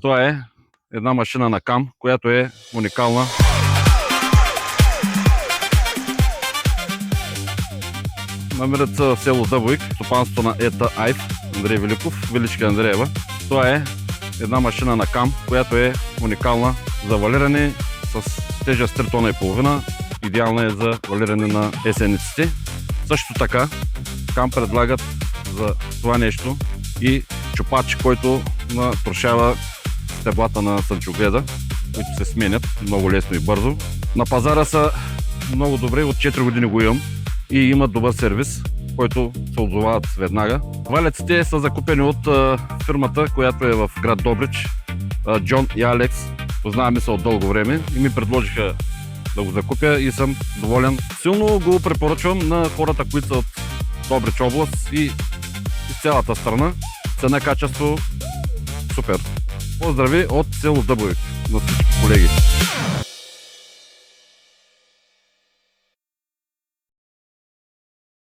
Това е една машина на КАМ, която е уникална. Намират се в село Дъбовик, стопанството на ЕТА АЙФ, Андрей Великов, Величка Андреева. Това е една машина на КАМ, която е уникална за валиране с тежест 3 тона и половина. Идеална е за валиране на есениците. Също така КАМ предлагат за това нещо и чупач, който натрошава стеблата на слънчогледа, които се сменят много лесно и бързо. На пазара са много добре, от 4 години го имам и имат добър сервис, който се отзовават веднага. Валеците са закупени от фирмата, която е в град Добрич. Джон и Алекс, познаваме се от дълго време и ми предложиха да го закупя и съм доволен. Силно го препоръчвам на хората, които са от Добрич област и из цялата страна. Цена, качество, супер! Поздрави от село Дъбовик на всички колеги!